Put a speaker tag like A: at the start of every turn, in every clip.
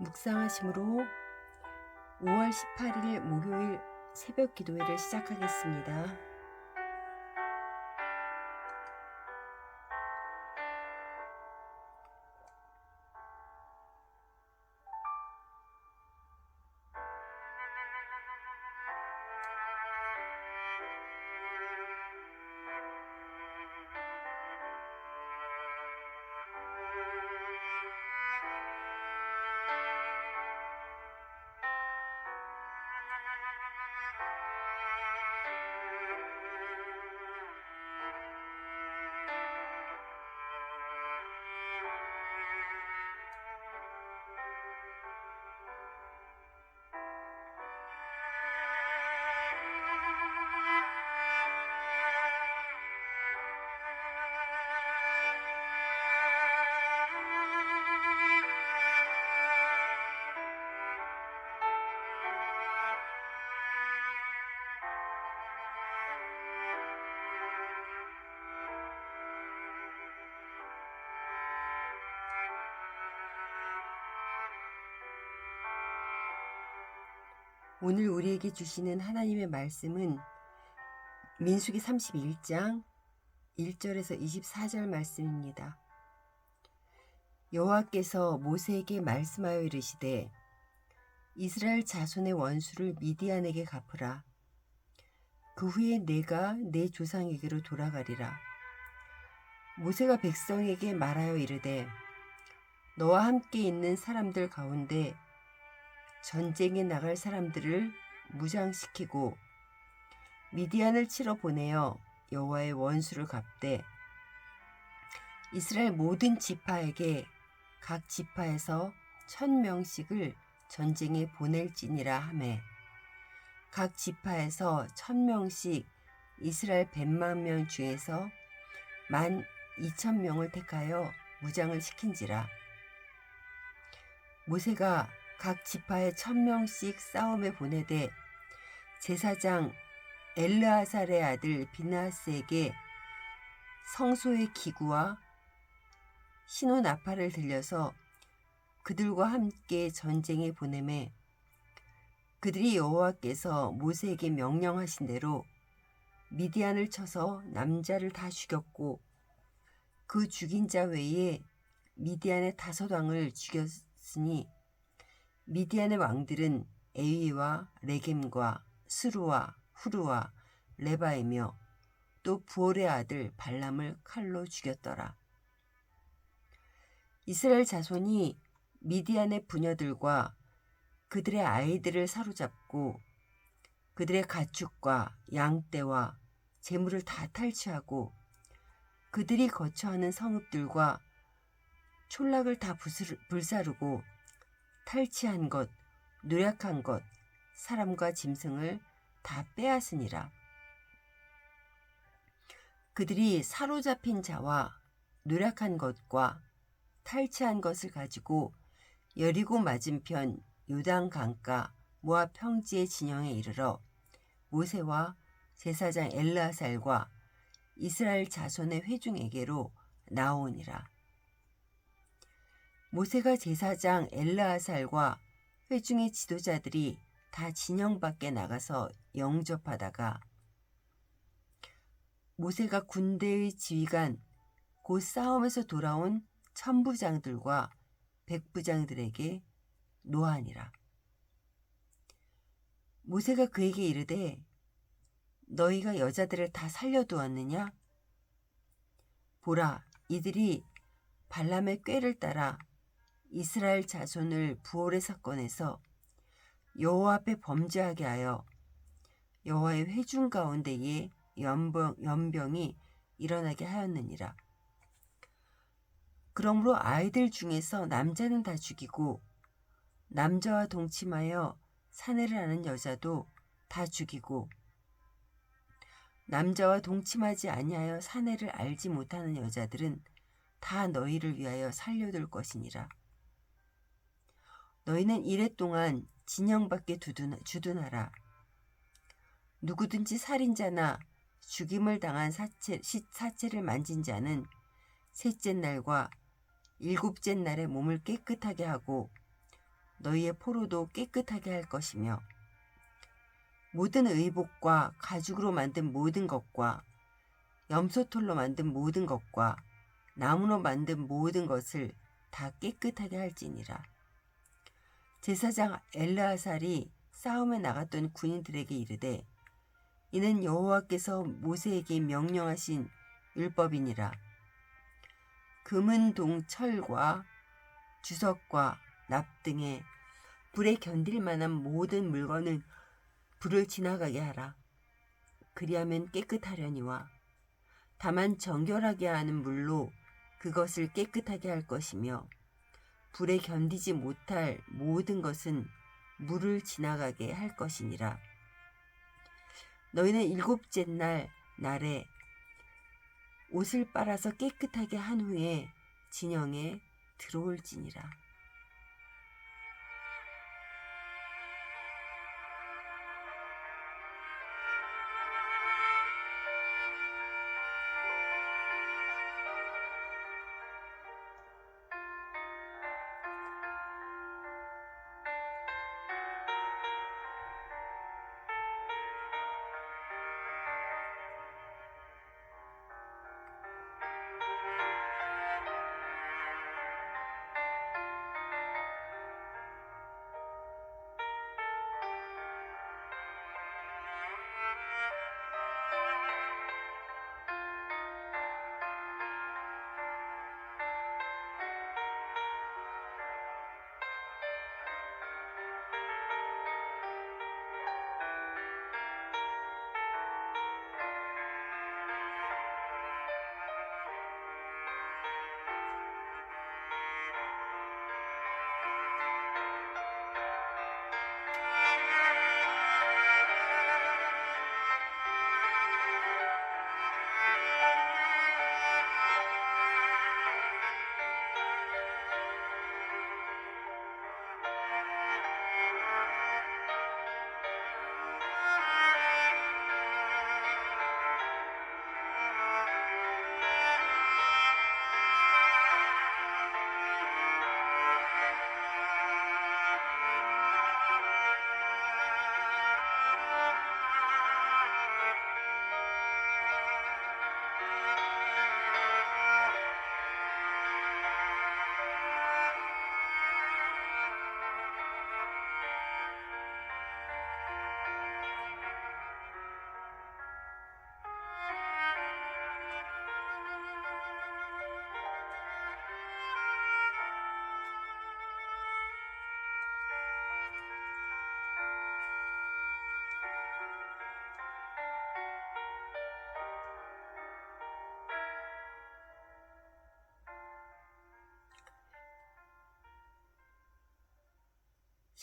A: 묵상하심으로 5월 18일 목요일 새벽 기도회를 시작하겠습니다. 오늘 우리에게 주시는 하나님의 말씀은 민수기 31장 1절에서 24절 말씀입니다. 여호와께서 모세에게 말씀하여 이르시되 이스라엘 자손의 원수를 미디안에게 갚으라. 그 후에 내가 내 조상에게로 돌아가리라. 모세가 백성에게 말하여 이르되 너와 함께 있는 사람들 가운데 전쟁에 나갈 사람들을 무장시키고 미디안을 치러 보내어 여호와의 원수를 갚되 이스라엘 모든 지파에게 각 지파에서 1000명씩을 전쟁에 보낼지니라 하매 각 지파에서 1000명씩 이스라엘 100만 중에서 12,000명을 택하여 무장을 시킨지라. 모세가 각 지파에 1000명씩 싸움에 보내되 제사장 엘르아살의 아들 비나스에게 성소의 기구와 신호 나팔을 들려서 그들과 함께 전쟁에 보내매 그들이 여호와께서 모세에게 명령하신 대로 미디안을 쳐서 남자를 다 죽였고 그 죽인 자 외에 미디안의 5왕을 죽였으니 미디안의 왕들은 에위와 레겜과 스루와 후루와 레바이며 또 부올의 아들 발람을 칼로 죽였더라. 이스라엘 자손이 미디안의 부녀들과 그들의 아이들을 사로잡고 그들의 가축과 양떼와 재물을 다 탈취하고 그들이 거처하는 성읍들과 촌락을 다 불사르고 탈취한 것, 노략한 것, 사람과 짐승을 다 빼앗으니라. 그들이 사로잡힌 자와 노략한 것과 탈취한 것을 가지고 여리고 맞은편 요단 강가 모압 평지의 진영에 이르러 모세와 제사장 엘르아살과 이스라엘 자손의 회중에게로 나오니라. 모세가 제사장 엘르아살과 회중의 지도자들이 다 진영 밖에 나가서 영접하다가 모세가 군대의 지휘관 곧 싸움에서 돌아온 천부장들과 백부장들에게 노하니라. 모세가 그에게 이르되 너희가 여자들을 다 살려두었느냐? 보라, 이들이 발람의 꾀를 따라 이스라엘 자손을 부올의 사건에서 여호와 앞에 범죄하게 하여 여호와의 회중 가운데에 연병이 일어나게 하였느니라. 그러므로 아이들 중에서 남자는 다 죽이고 남자와 동침하여 사내를 하는 여자도 다 죽이고 남자와 동침하지 아니하여 사내를 알지 못하는 여자들은 다 너희를 위하여 살려둘 것이니라. 너희는 이랫동안 진영 밖에 주둔하라. 누구든지 살인자나 죽임을 당한 사체를 만진 자는 셋째 날과 일곱째 날에 몸을 깨끗하게 하고 너희의 포로도 깨끗하게 할 것이며 모든 의복과 가죽으로 만든 모든 것과 염소털로 만든 모든 것과 나무로 만든 모든 것을 다 깨끗하게 할지니라. 제사장 엘르아살이 싸움에 나갔던 군인들에게 이르되 이는 여호와께서 모세에게 명령하신 율법이니라. 금은 동철과 주석과 납 등의 불에 견딜 만한 모든 물건은 불을 지나가게 하라. 그리하면 깨끗하려니와 다만 정결하게 하는 물로 그것을 깨끗하게 할 것이며 불에 견디지 못할 모든 것은 물을 지나가게 할 것이니라. 너희는 일곱째 날에 옷을 빨아서 깨끗하게 한 후에 진영에 들어올지니라.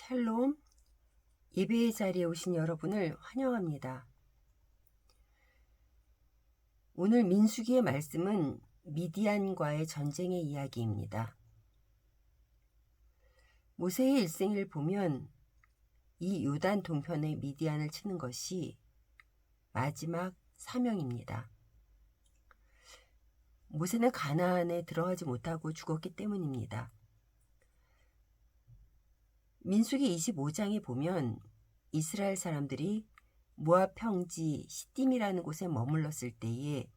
A: 샬롬, 예배의 자리에 오신 여러분을 환영합니다. 오늘 민수기의 말씀은 미디안과의 전쟁의 이야기입니다. 모세의 일생을 보면 이 요단 동편의 미디안을 치는 것이 마지막 사명입니다. 모세는 가나안에 들어가지 못하고 죽었기 때문입니다. 민수기 25장에 보면 이스라엘 사람들이 모압 평지 시딤이라는 곳에 머물렀을 때에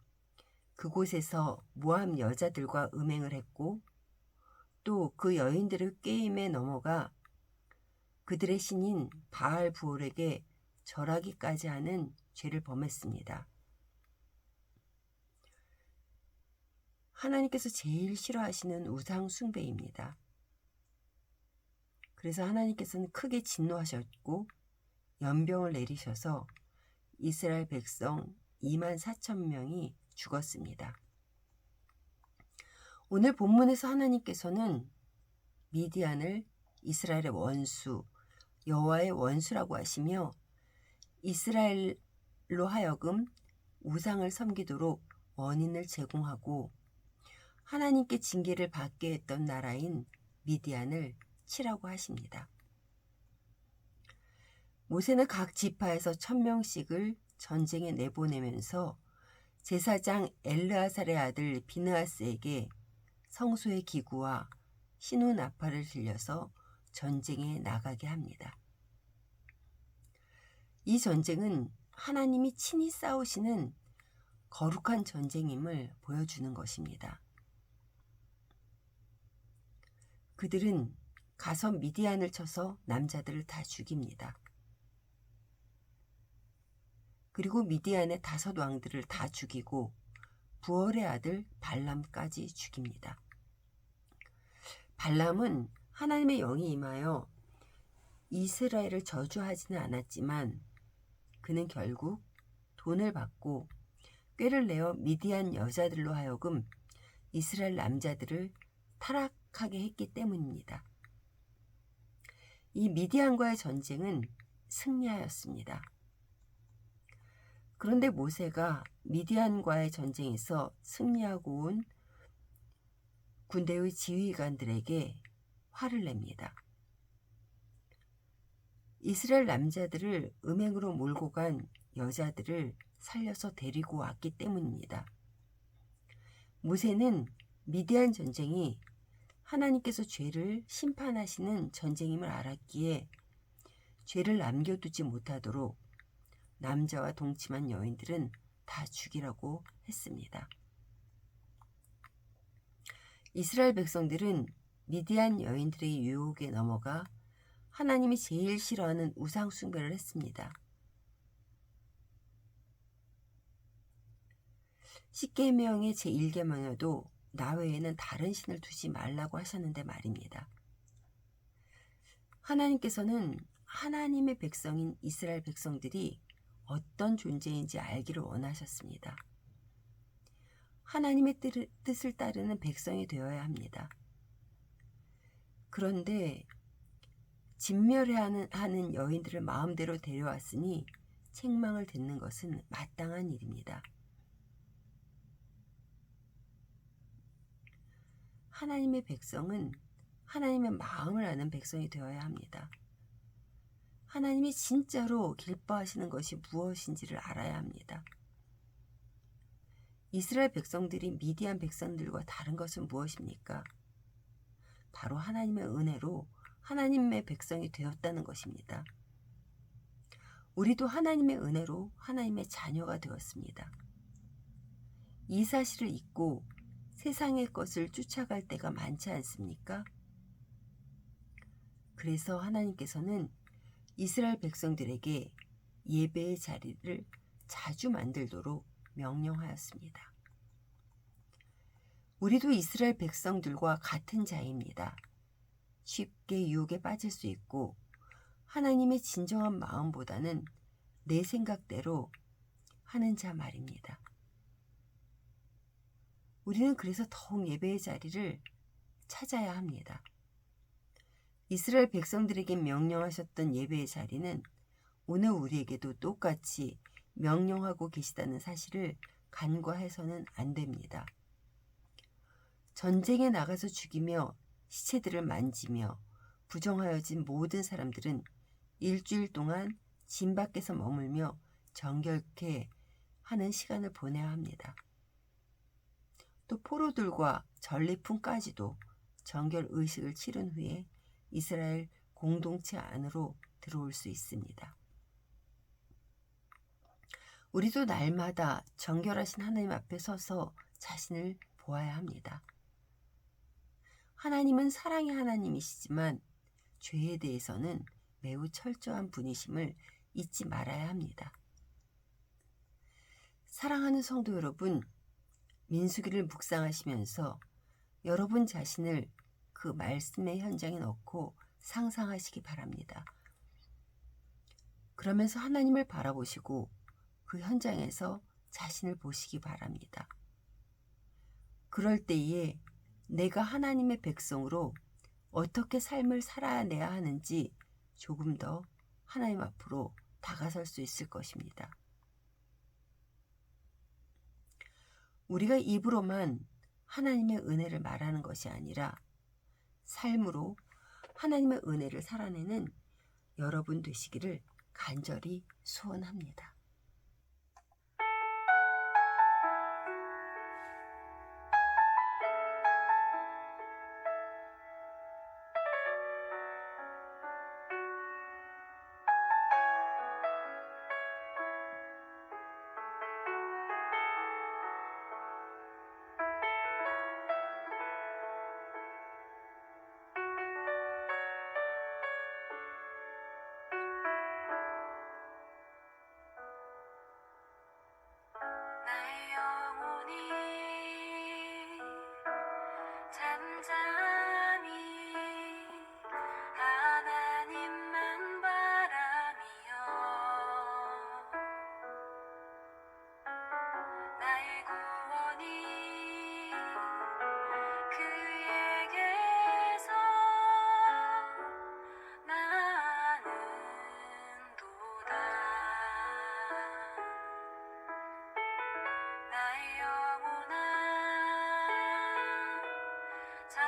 A: 그곳에서 모압 여자들과 음행을 했고 또 그 여인들의 꾀임에 넘어가 그들의 신인 바알 부올에게 절하기까지 하는 죄를 범했습니다. 하나님께서 제일 싫어하시는 우상 숭배입니다. 그래서 하나님께서는 크게 진노하셨고 연병을 내리셔서 이스라엘 백성 24,000명이 죽었습니다. 오늘 본문에서 하나님께서는 미디안을 이스라엘의 원수, 여호와의 원수라고 하시며 이스라엘로 하여금 우상을 섬기도록 원인을 제공하고 하나님께 징계를 받게 했던 나라인 미디안을 치라고 하십니다. 모세는 각 지파에서 1,000명씩을 전쟁에 내보내면서 제사장 엘르아살의 아들 비느하스에게 성소의 기구와 신우 나팔을 들려서 전쟁에 나가게 합니다. 이 전쟁은 하나님이 친히 싸우시는 거룩한 전쟁임을 보여주는 것입니다. 그들은 가서 미디안을 쳐서 남자들을 다 죽입니다. 그리고 미디안의 5 왕들을 다 죽이고 부월의 아들 발람까지 죽입니다. 발람은 하나님의 영이 임하여 이스라엘을 저주하지는 않았지만 그는 결국 돈을 받고 꾀를 내어 미디안 여자들로 하여금 이스라엘 남자들을 타락하게 했기 때문입니다. 이 미디안과의 전쟁은 승리하였습니다. 그런데 모세가 미디안과의 전쟁에서 승리하고 온 군대의 지휘관들에게 화를 냅니다. 이스라엘 남자들을 음행으로 몰고 간 여자들을 살려서 데리고 왔기 때문입니다. 모세는 미디안 전쟁이 하나님께서 죄를 심판하시는 전쟁임을 알았기에 죄를 남겨두지 못하도록 남자와 동침한 여인들은 다 죽이라고 했습니다. 이스라엘 백성들은 미디안 여인들의 유혹에 넘어가 하나님이 제일 싫어하는 우상 숭배를 했습니다. 십계명의 제1계명에도 나 외에는 다른 신을 두지 말라고 하셨는데 말입니다. 하나님께서는 하나님의 백성인 이스라엘 백성들이 어떤 존재인지 알기를 원하셨습니다. 하나님의 뜻을 따르는 백성이 되어야 합니다. 그런데 진멸하는 여인들을 마음대로 데려왔으니 책망을 듣는 것은 마땅한 일입니다. 하나님의 백성은 하나님의 마음을 아는 백성이 되어야 합니다. 하나님이 진짜로 기뻐하시는 것이 무엇인지를 알아야 합니다. 이스라엘 백성들이 미디안 백성들과 다른 것은 무엇입니까? 바로 하나님의 은혜로 하나님의 백성이 되었다는 것입니다. 우리도 하나님의 은혜로 하나님의 자녀가 되었습니다. 이 사실을 잊고 세상의 것을 쫓아갈 때가 많지 않습니까? 그래서 하나님께서는 이스라엘 백성들에게 예배의 자리를 자주 만들도록 명령하였습니다. 우리도 이스라엘 백성들과 같은 자입니다. 쉽게 유혹에 빠질 수 있고 하나님의 진정한 마음보다는 내 생각대로 하는 자 말입니다. 우리는 그래서 더욱 예배의 자리를 찾아야 합니다. 이스라엘 백성들에게 명령하셨던 예배의 자리는 오늘 우리에게도 똑같이 명령하고 계시다는 사실을 간과해서는 안 됩니다. 전쟁에 나가서 죽이며 시체들을 만지며 부정하여진 모든 사람들은 일주일 동안 진 밖에서 머물며 정결케 하는 시간을 보내야 합니다. 또 포로들과 전리품까지도 정결 의식을 치른 후에 이스라엘 공동체 안으로 들어올 수 있습니다. 우리도 날마다 정결하신 하나님 앞에 서서 자신을 보아야 합니다. 하나님은 사랑의 하나님이시지만 죄에 대해서는 매우 철저한 분이심을 잊지 말아야 합니다. 사랑하는 성도 여러분, 민수기를 묵상하시면서 여러분 자신을 그 말씀의 현장에 넣고 상상하시기 바랍니다. 그러면서 하나님을 바라보시고 그 현장에서 자신을 보시기 바랍니다. 그럴 때에 내가 하나님의 백성으로 어떻게 삶을 살아내야 하는지 조금 더 하나님 앞으로 다가설 수 있을 것입니다. 우리가 입으로만 하나님의 은혜를 말하는 것이 아니라 삶으로 하나님의 은혜를 살아내는 여러분 되시기를 간절히 소원합니다.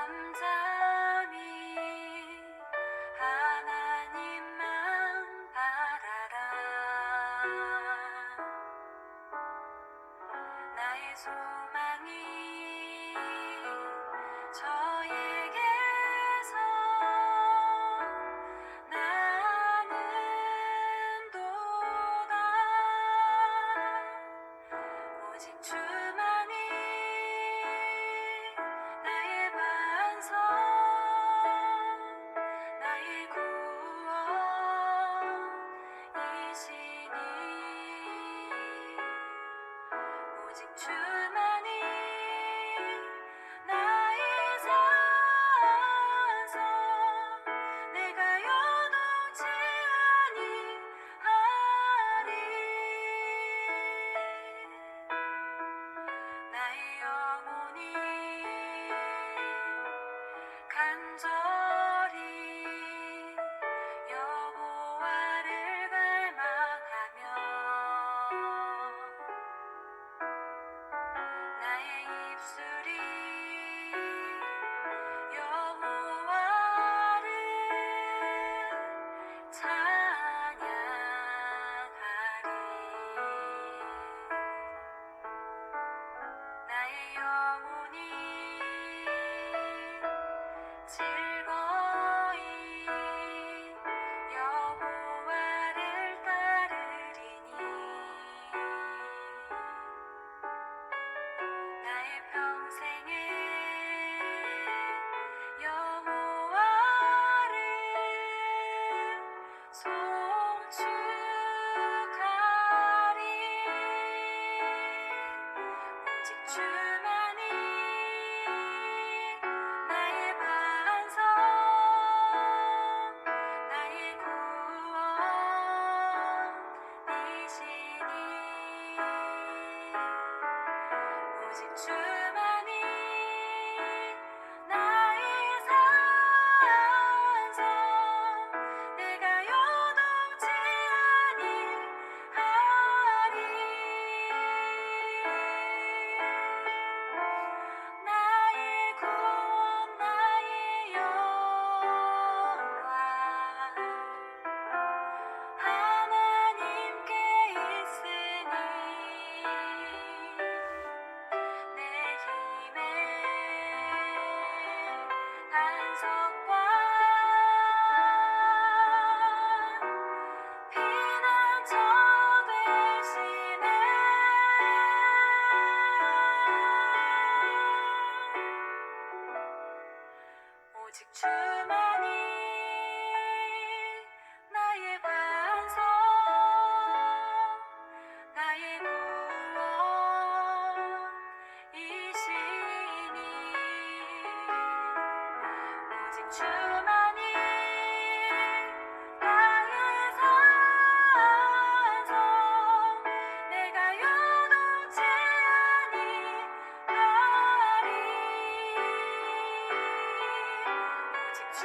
B: 잠잠히 하나님만 바라라. 나의 소망이 저에게서 나는도다. 오직 주만이 나의 반석, 나의 구원이시니. 오직 주만이 나의 산성, 내가 요동치 아니하리. 나의 영혼이 간절히 여호와를 갈망하며 나의 입술이 여호와를 찬양하리. 나의 영혼이 즐거이 여호와를 따르리니. 나의 평생에 여호와를 송축하리. 오직 주만이 나의 반석, 나의 구원이시니. 오직 주만이 나의 산성, 내가 요동치 아니하리. 나의 구원, 나의 영광 하나님께 있으니. 내 힘의 반석과 피난처 되시네. 오직 주만이 나의 반석, 나의 구원이시니. 오직 주만이 나의 산성, 내가 요동치 아니하리. 오직 주